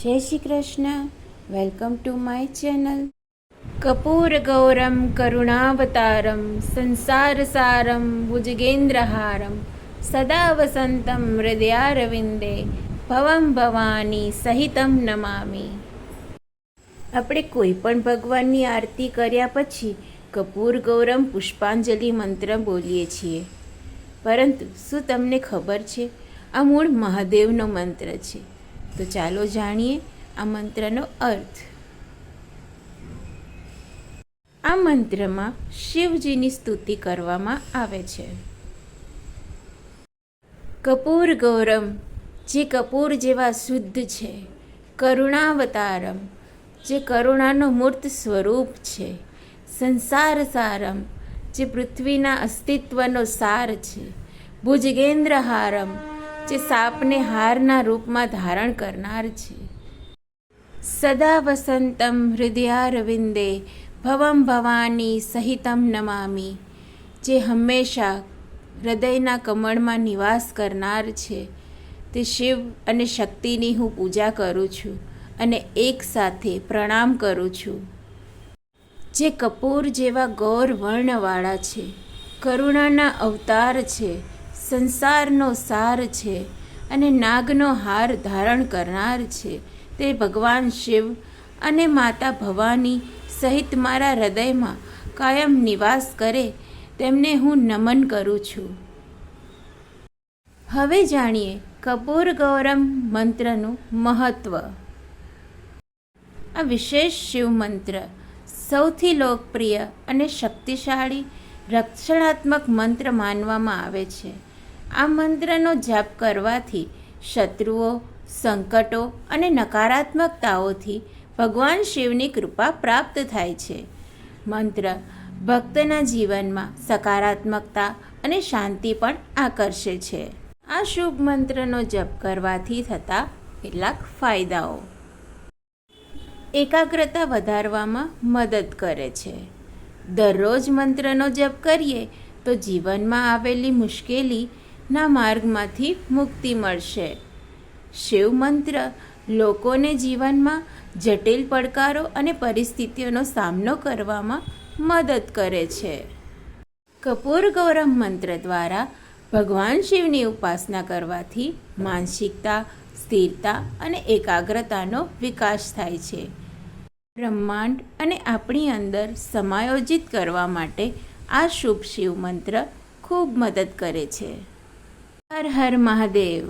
જય Shri Krishna. Welcome to my channel. કપૂર ગૌરમ કરુણાવતારમ સંસાર સારમ ભુજગેન્દ્રહારમ સદા વસંતમ હૃદયારવિંદે ભવમ ભવાની સહિતમ નમામી. આપણે કોઈ પણ ભગવાનની આરતી કર્યા પછી કપૂર ગૌરમ પુષ્પાંજલિ મંત્ર બોલીએ છીએ, પરંતુ શું તમને ખબર છે આ મૂળ મહાદેવનો મંત્ર છે? તો ચાલો જાણીએ આ મંત્રનો અર્થ. આ મંત્રમાં શિવજીની સ્તુતિ કરવામાં આવે છે. કપૂર ગૌરમ, જે કપૂર જેવા શુદ્ધ છે. કરુણાવતારમ, જે કરુણાનો મૂર્ત સ્વરૂપ છે. સંસાર સારમ, જે પૃથ્વીના અસ્તિત્વનો સાર છે. ભુજગેન્દ્રહારમ, જે સાપને હારના રૂપમાં ધારણ કરનાર છે. સદા વસંતમ હૃદયારવિંદે ભવમ ભવાની સહિતમ નમામી, જે હંમેશા હૃદયના કમળમાં નિવાસ કરનાર છે. તે શિવ અને શક્તિની હું પૂજા કરું છું અને એક સાથે પ્રણામ કરું છું. જે કપૂર જેવા ગૌર વર્ણવાળા છે, કરુણાના અવતાર છે, સંસારનો સાર છે અને નાગનો હાર ધારણ કરનાર છે, તે ભગવાન શિવ અને માતા ભવાની સહિત મારા હૃદયમાં કાયમ નિવાસ કરે તેમને હું નમન કરું છું. હવે જાણીએ કપૂર ગૌરમ મંત્રનું મહત્વ. આ વિશેષ શિવ મંત્ર સૌથી લોકપ્રિય અને શક્તિશાળી રક્ષણાત્મક મંત્ર માનવામાં આવે છે. આ મંત્રનો જાપ કરવાથી શત્રુઓ, સંકટો અને નકારાત્મકતાઓથી ભગવાન શિવની કૃપા પ્રાપ્ત થાય છે. મંત્ર ભક્તના જીવનમાં સકારાત્મકતા અને શાંતિ પણ આકર્ષે છે. આ શુભ મંત્રનો જપ કરવાથી થતા કેટલાક ફાયદાઓ. એકાગ્રતા વધારવામાં મદદ કરે છે. દરરોજ મંત્રનો જપ કરીએ તો જીવનમાં આવેલી મુશ્કેલીના માર્ગમાંથી મુક્તિ મળશે. શિવ મંત્ર લોકોને જીવનમાં જટિલ પડકારો અને પરિસ્થિતિઓનો સામનો કરવામાં મદદ કરે છે. કપૂર ગૌરમ મંત્ર દ્વારા ભગવાન શિવની ઉપાસના કરવાથી માનસિકતા, સ્થિરતા અને એકાગ્રતાનો વિકાસ થાય છે. બ્રહ્માંડ અને આપણી અંદર સમાયોજિત કરવા માટે આ શુભ શિવ મંત્ર ખૂબ મદદ કરે છે. હર હર મહાદેવ.